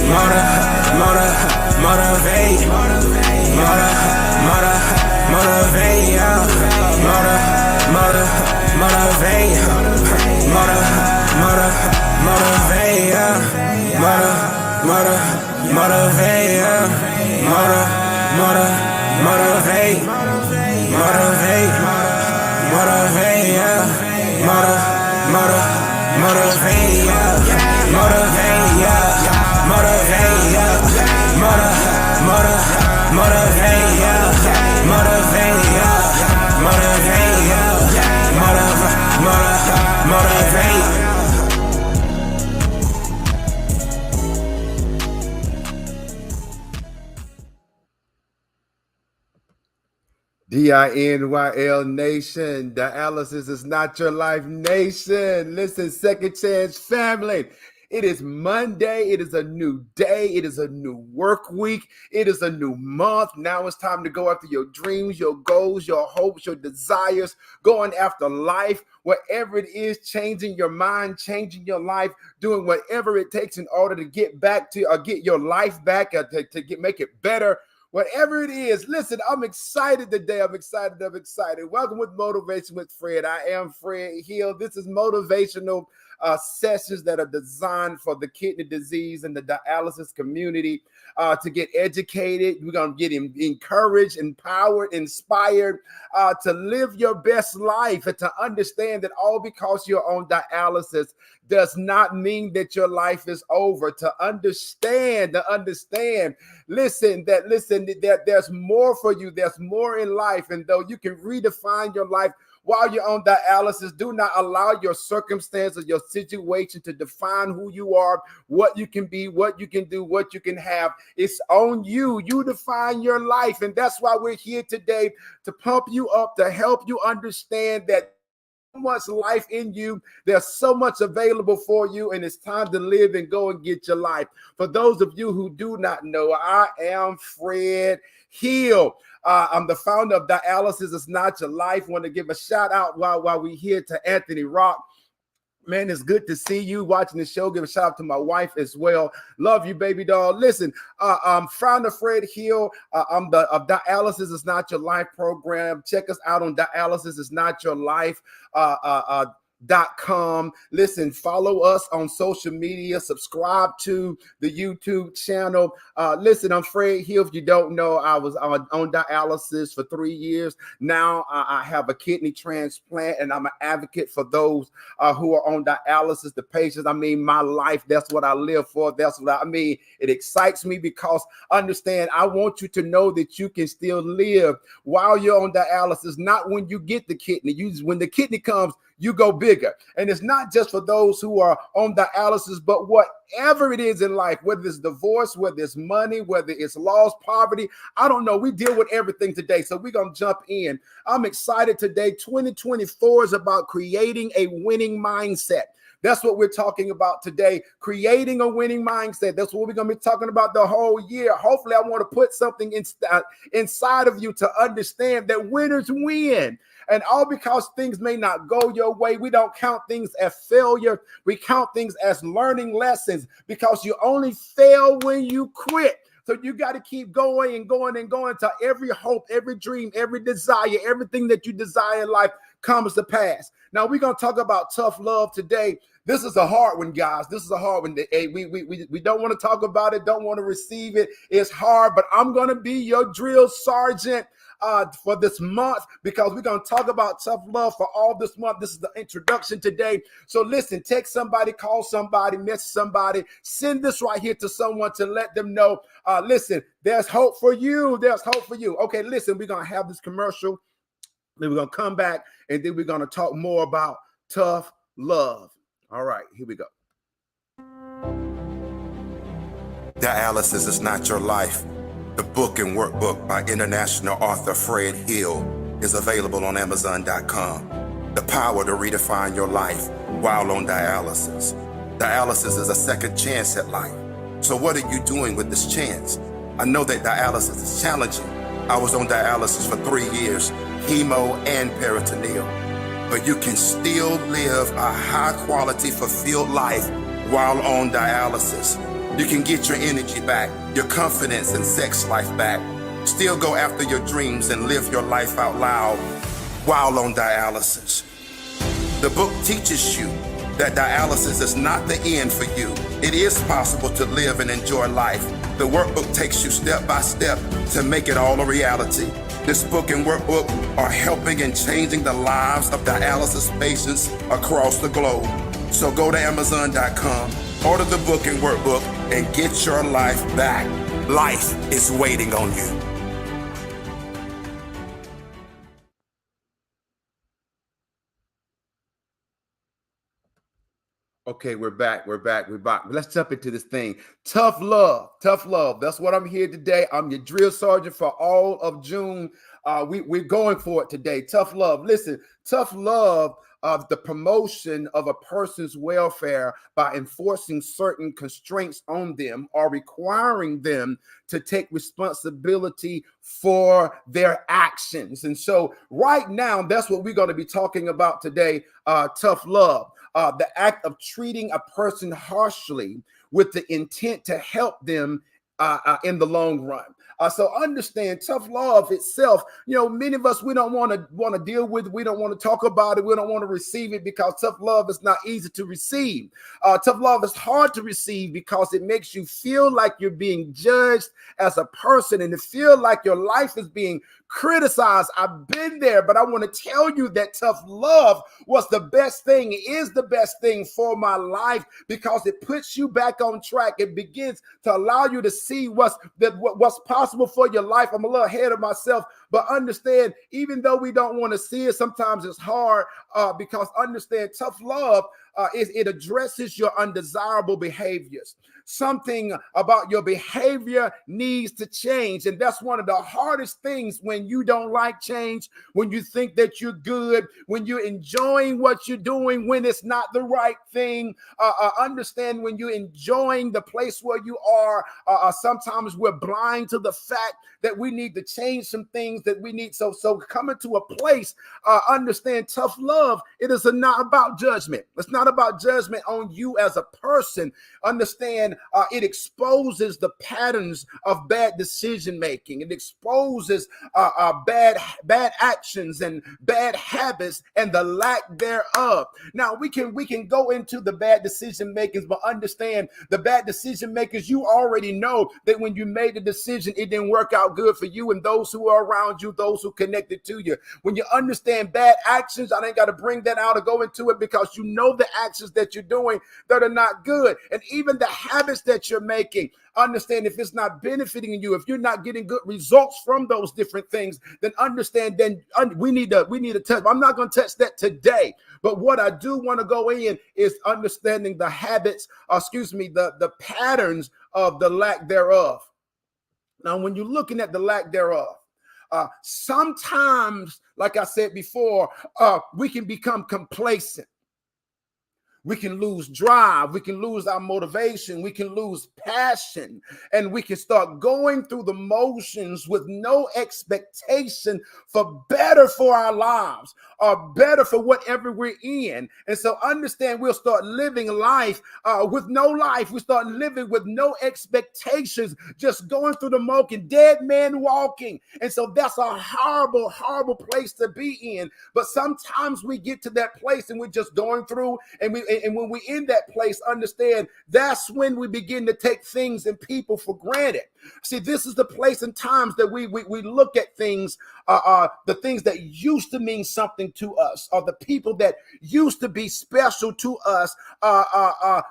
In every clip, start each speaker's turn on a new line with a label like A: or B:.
A: Motivate, motivate, yeah. Motivate, motivate, yeah. Motivate, yeah. Motivate, yeah. Motivate, yeah. Motivate, yeah. Motivate, yeah. Motivate, yeah. Motivate, yeah. Motivate, yeah. Motivate.
B: DINYL Nation, dialysis is not your life nation. Listen, Second Chance family. It is Monday. It is a new day. It is a new work week. It is a new month. Now it's time to go after your dreams, your goals, your hopes, your desires, going after life, whatever it is, changing your mind, changing your life, doing whatever it takes in order to get back to or get your life back make it better. Whatever it is, listen, I'm excited today. I'm excited. Welcome with Motivation with Fred. I am Fred Hill. This is motivational sessions that are designed for the kidney disease and the dialysis community to get educated. We're going to get encouraged, empowered, inspired to live your best life and to understand that all because you're on dialysis does not mean that your life is over. To understand, listen, that there's more for you. There's more in life. And though you can redefine your life while you're on dialysis, do not allow your circumstances, your situation to define who you are, what you can be, what you can do, what you can have. It's on you. You define your life. And that's why we're here today, to pump you up, to help you understand that much life in you. There's so much available for you, and it's time to live and go and get your life. For those of you who do not know, I am Fred Hill. I'm the founder of Dialysis is Not Your Life. Want to give a shout out while we're here to Anthony Rock. Man, it's good to see you watching the show. Give a shout out to my wife as well. Love you, baby doll. Listen, I'm founder Fred Hill. I'm the Dialysis is Not Your Life program. Check us out on Dialysis is Not Your Life. .com. Listen, follow us on social media, subscribe to the YouTube channel. Listen, I'm Fred Hill. If you don't know, I was on dialysis for 3 years. Now I have a kidney transplant, and I'm an advocate for those who are on dialysis, the patients. I mean, my life, that's what I live for. That's what I mean. It excites me because, understand, I want you to know that you can still live while you're on dialysis, not when you get the kidney. When the kidney comes, you go bigger. And it's not just for those who are on dialysis, but whatever it is in life, whether it's divorce, whether it's money, whether it's loss, poverty, I don't know. We deal with everything today. So we're going to jump in. I'm excited today. 2024 is about creating a winning mindset. That's what we're talking about today, creating a winning mindset. That's what we're going to be talking about the whole year. Hopefully, I want to put something inside of you to understand that winners win. And all because things may not go your way, we don't count things as failure. We count things as learning lessons, because you only fail when you quit. So you got to keep going and going and going till every hope, every dream, every desire, everything that you desire in life comes to pass. Now, we're going to talk about tough love today. This is a hard one, guys. This is a hard one. We don't want to talk about it, don't want to receive it. It's hard, but I'm going to be your drill sergeant for this month, because we're going to talk about tough love for all this month. This is the introduction today. So listen, text somebody, call somebody, message somebody, send this right here to someone to let them know, listen, there's hope for you. There's hope for you. Okay, listen, we're going to have this commercial. Then we're going to come back, and then we're going to talk more about tough love. All right, here we go.
C: Dialysis is Not Your Life. The book and workbook by international author Fred Hill is available on Amazon.com. The power to redefine your life while on dialysis. Dialysis is a second chance at life. So what are you doing with this chance? I know that dialysis is challenging. I was on dialysis for 3 years, hemo and peritoneal. But you can still live a high quality, fulfilled life while on dialysis. You can get your energy back, your confidence and sex life back. Still go after your dreams and live your life out loud while on dialysis. The book teaches you that dialysis is not the end for you. It is possible to live and enjoy life. The workbook takes you step by step to make it all a reality. This book and workbook are helping and changing the lives of dialysis patients across the globe. So go to Amazon.com, order the book and workbook, and get your life back. Life is waiting on you.
B: Okay, we're back. Let's jump into this thing. Tough love. That's what I'm here today. I'm your drill sergeant for all of June. We're going for it today. Tough love. Listen, tough love of the promotion of a person's welfare by enforcing certain constraints on them or requiring them to take responsibility for their actions. And so right now, that's what we're going to be talking about today. Tough love. The act of treating a person harshly with the intent to help them in the long run. So understand, tough love itself, many of us, we don't want to deal with it. We don't want to talk about it. We don't want to receive it because tough love is not easy to receive. Tough love is hard to receive because it makes you feel like you're being judged as a person and to feel like your life is being criticized. I've been there, but I want to tell you that tough love was the best thing, is the best thing for my life because it puts you back on track. It begins to allow you to see what's possible for your life. I'm a little ahead of myself, but understand, even though we don't want to see it, sometimes it's hard because understand, tough love it addresses your undesirable behaviors. Something about your behavior needs to change. And that's one of the hardest things when you don't like change, when you think that you're good, when you're enjoying what you're doing, when it's not the right thing. Understand, when you're enjoying the place where you are, sometimes we're blind to the fact that we need to change some things that we need. So coming to a place, understand, tough love, it is not about judgment. It's not about judgment on you as a person. Understand, it exposes the patterns of bad decision making. It exposes bad actions and bad habits and the lack thereof. Now we can go into the bad decision makings, but understand, the bad decision makers, you already know that when you made the decision, it didn't work out good for you and those who are around you, those who connected to you. When you understand bad actions, I ain't got to bring that out or go into it because you know the actions that you're doing that are not good. And even the habits that you're making, understand, if it's not benefiting you, if you're not getting good results from those different things, then understand, then we need to touch. I'm not going to touch that today, but what I do want to go in is understanding the habits, the patterns of the lack thereof. Now, when you're looking at the lack thereof, sometimes, like I said before, we can become complacent. We can lose drive. We can lose our motivation. We can lose passion. And we can start going through the motions with no expectation for better for our lives or better for whatever we're in. And so understand, we'll start living life with no life. We start living with no expectations, just going through the muck and dead man walking. And so that's a horrible, horrible place to be in. But sometimes we get to that place and we're just going through, and when we're in that place, understand, that's when we begin to take things and people for granted. See, this is the place and times that we look at things, the things that used to mean something to us, or the people that used to be special to us.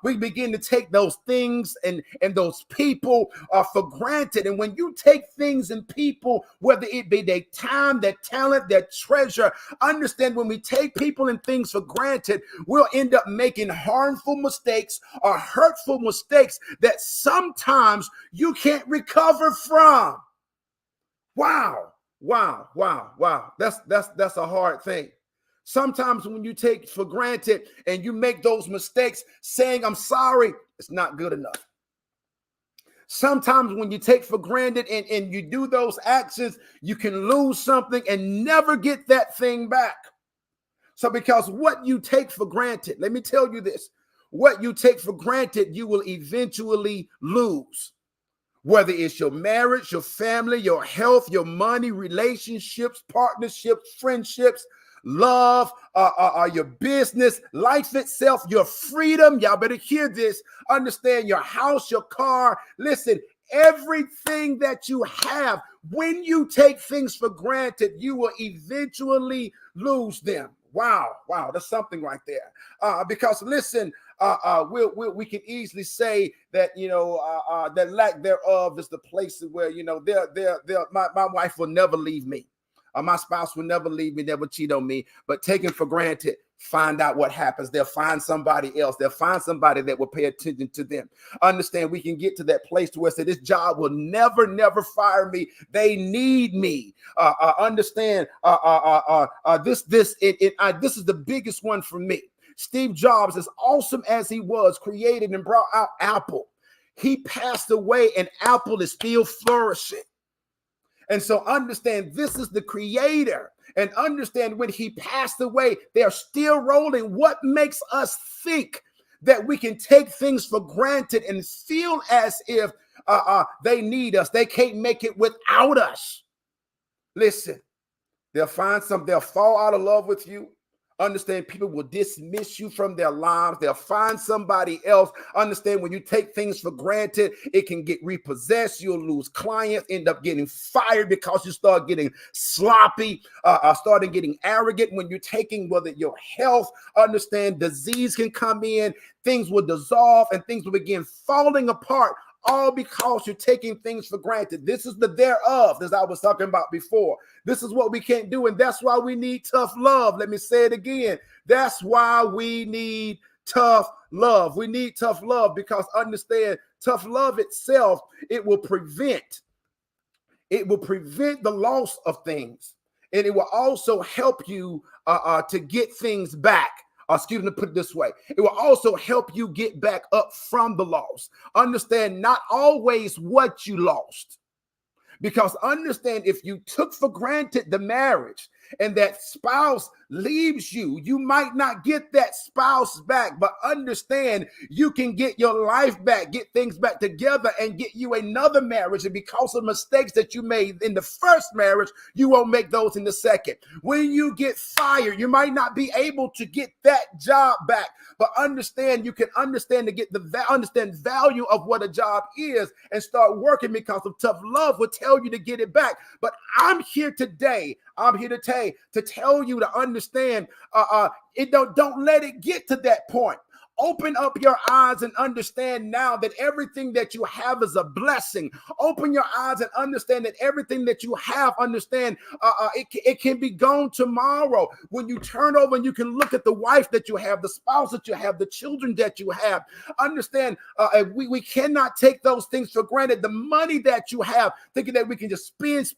B: We begin to take those things and those people for granted. And when you take things and people, whether it be their time, their talent, their treasure, understand, when we take people and things for granted, we'll end up making harmful mistakes or hurtful mistakes that sometimes you can't recover from. Wow. That's a hard thing. Sometimes when you take for granted and you make those mistakes, saying I'm sorry, it's not good enough. Sometimes when you take for granted and you do those actions, you can lose something and never get that thing back. So because what you take for granted, let me tell you this, what you take for granted, you will eventually lose. Whether it's your marriage, your family, your health, your money, relationships, partnerships, friendships, love, your business, life itself, your freedom. Y'all better hear this. Understand your house, your car. Listen, everything that you have, when you take things for granted, you will eventually lose them. Wow, that's something right there. Because listen, we can easily say that that lack thereof is the place where my wife will never leave me. My spouse will never leave me, never cheat on me. But taken for granted, find out what happens. They'll find somebody else. They'll find somebody that will pay attention to them. Understand, we can get to that place to where say this job will never fire me. They need me. Understand, this is the biggest one for me. Steve Jobs, as awesome as he was, created and brought out Apple. He passed away and Apple is still flourishing. And so understand, this is the creator. And understand, when he passed away, they're still rolling. What makes us think that we can take things for granted and feel as if they need us? They can't make it without us. Listen, they'll fall out of love with you. Understand, people will dismiss you from their lives. They'll find somebody else. Understand, when you take things for granted, it can get repossessed. You'll lose clients, end up getting fired because you start getting sloppy, starting getting arrogant when you're taking, whether your health. Understand, disease can come in, things will dissolve, and things will begin falling apart. All because you're taking things for granted. This is the thereof, as I was talking about before. This is what we can't do, and that's why we need tough love. Let me say it again. That's why we need tough love. We need tough love because, understand, tough love itself, it will prevent the loss of things, and it will also help you to get things back. Excuse me, to put it this way, it will also help you get back up from the loss. Understand, not always what you lost. Because understand, if you took for granted the marriage and that spouse leaves you, you might not get that spouse back, but understand, you can get your life back, get things back together, and get you another marriage. And because of mistakes that you made in the first marriage, you won't make those in the second. When you get fired, you might not be able to get that job back, but understand, you can understand to get understand value of what a job is and start working, because of tough love will tell you to get it back. But I'm here today to tell you to understand, don't let it get to that point. Open up your eyes and understand now that everything that you have is a blessing. Open your eyes and understand that everything that you have, understand, it can be gone tomorrow. When you turn over and you can look at the wife that you have, the spouse that you have, the children that you have, understand, we cannot take those things for granted. The money that you have, thinking that we can just spend,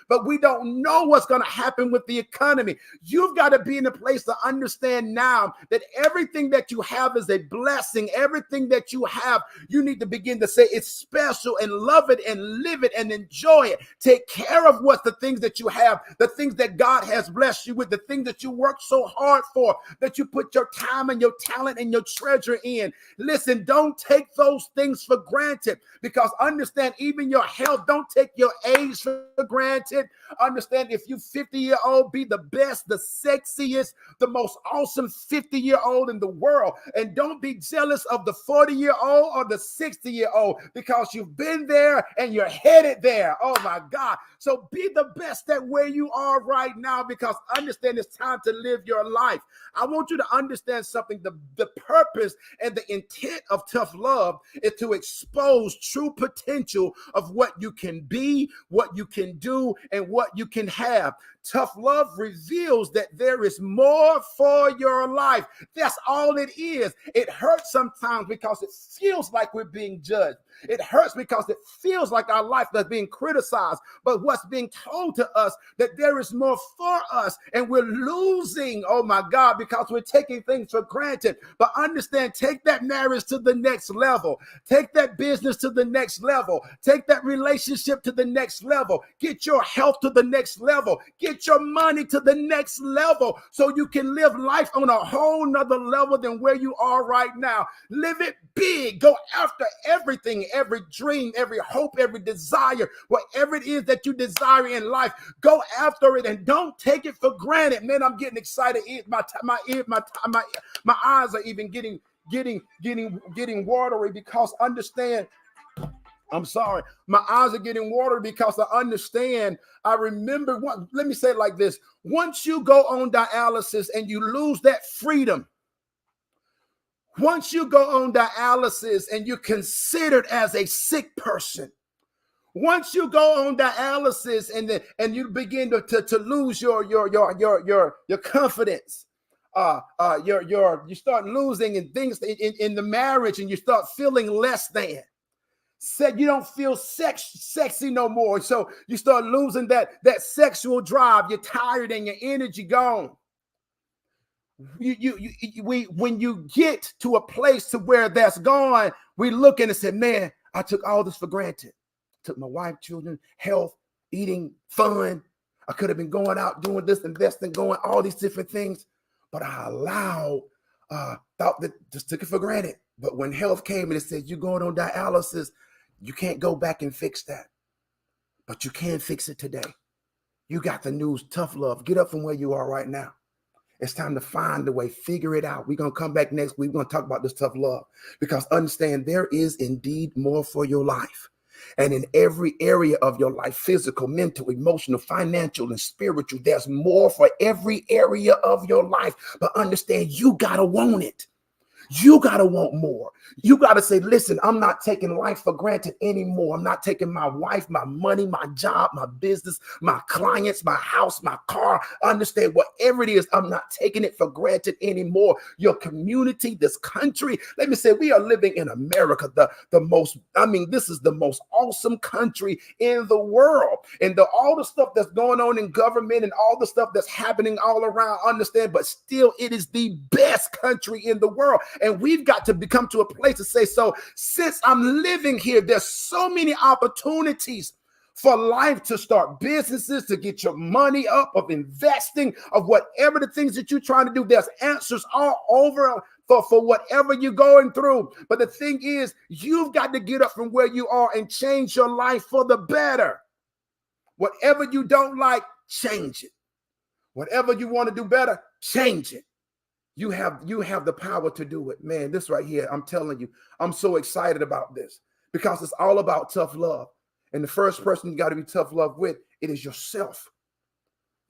B: but we don't know what's going to happen with the economy. You've got to be in a place to understand now that everything that you have is a blessing. Everything that you have, you need to begin to say it's special and love it and live it and enjoy it. Take care of what the things that you have, the things that God has blessed you with, the things that you work so hard for, that you put your time and your talent and your treasure in. Listen, don't take those things for granted, because understand, even your health, don't take your age for granted. Understand, if you 50-year-old, be the best, the sexiest, the most awesome 50-year-old in the world, and don't be jealous of the 40-year-old or the 60-year-old, because you've been there and you're headed there. Oh my God. So be the best at where you are right now, because understand, it's time to live your life. I want you to understand something. The purpose and the intent of tough love is to expose true potential of what you can be, what you can do, and what you can have. Tough love reveals that there is more for your life. That's all it is. It hurts sometimes because it feels like we're being judged. It hurts because it feels like our life is being criticized, but what's being told to us that there is more for us, and we're losing, oh my God, because we're taking things for granted. But understand, take that marriage to the next level. Take that business to the next level. Take that relationship to the next level. Get your health to the next level. Get your money to the next level so you can live life on a whole nother level than where you are right now. Live it big. Go after everything, every dream, every hope, every desire, whatever it is that you desire in life. Go after it and don't take it for granted. Man, I'm getting excited. My eyes are even getting watery because understand. I'm sorry. My eyes are getting watery because I understand. I remember let me say it like this. Once you go on dialysis and you lose that freedom, once you go on dialysis and you're considered as a sick person, once you go on dialysis and you begin to lose your confidence, you start losing in things in the marriage, and you start feeling less than. Said you don't feel sexy no more, so you start losing that sexual drive. You're tired and your energy gone. When you get to a place to where that's gone, we look and say, man, I took all this for granted. Took my wife, children, health, eating, fun. I could have been going out doing this, investing, going all these different things, but I thought that just took it for granted. But when health came and it said you're going on dialysis, you can't go back and fix that, but you can fix it today. You got the news, tough love. Get up from where you are right now. It's time to find a way, figure it out. We're going to come back next week. We're going to talk about this tough love, because understand there is indeed more for your life. And in every area of your life, physical, mental, emotional, financial, and spiritual, there's more for every area of your life. But understand, you got to want it. You got to want more. You got to say, listen, I'm not taking life for granted anymore. I'm not taking my wife, my money, my job, my business, my clients, my house, my car. Understand, whatever it is, I'm not taking it for granted anymore. Your community, this country. Let me say, we are living in America, this is the most awesome country in the world. And all the stuff that's going on in government and all the stuff that's happening all around, understand, but still it is the best country in the world. And we've got to become to a place to say, so since I'm living here, there's so many opportunities for life to start businesses, to get your money up, of investing, of whatever the things that you're trying to do. There's answers all over for whatever you're going through. But the thing is, you've got to get up from where you are and change your life for the better. Whatever you don't like, change it. Whatever you want to do better, change it. You have the power to do it. Man, this right here, I'm telling you, I'm so excited about this because it's all about tough love. And the first person you got to be tough love with, it is yourself.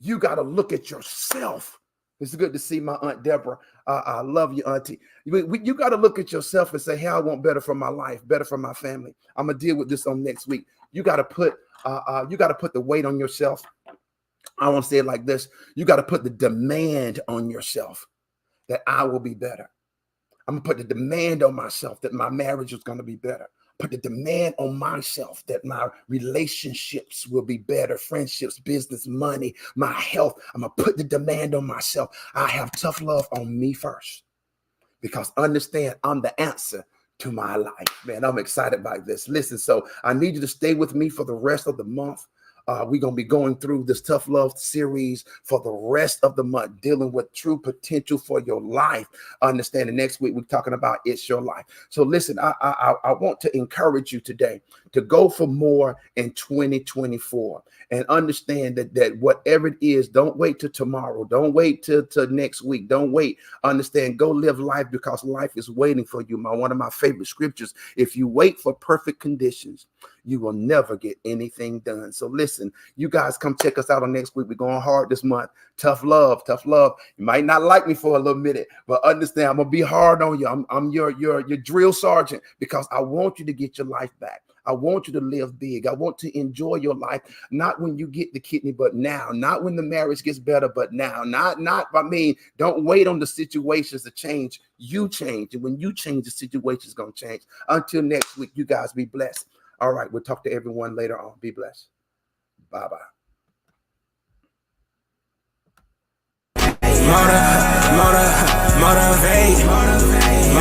B: You got to look at yourself. It's good to see my Aunt Deborah. I love you, Auntie. You got to look at yourself and say, hey, I want better for my life, better for my family. I'm going to deal with this on next week. You got to put the weight on yourself. I want to say it like this. You got to put the demand on yourself that I will be better. I'm going to put the demand on myself that my marriage is going to be better. Put the demand on myself that my relationships will be better, friendships, business, money, my health. I'm going to put the demand on myself. I have tough love on me first, because understand, I'm the answer to my life. Man, I'm excited by this. Listen, so I need you to stay with me for the rest of the month. We're going to be going through this tough love series for the rest of the month, dealing with true potential for your life. Understanding next week, we're talking about it's your life. So listen, I want to encourage you today to go for more in 2024 and understand that whatever it is, don't wait till tomorrow. Don't wait till next week. Don't wait. Understand, go live life because life is waiting for you. One of my favorite scriptures, if you wait for perfect conditions, you will never get anything done. So listen, you guys come check us out on next week. We're going hard this month. Tough love, tough love. You might not like me for a little minute, but understand I'm gonna be hard on you. I'm your drill sergeant, because I want you to get your life back. I want you to live big. I want to enjoy your life, not when you get the kidney, but now. Not when the marriage gets better, but now. Don't wait on the situations to change. You change, and when you change, the situation's gonna change. Until next week, you guys be blessed. All right, we'll talk to everyone later on. Be blessed. Bye-bye.
A: Motivate, motivate,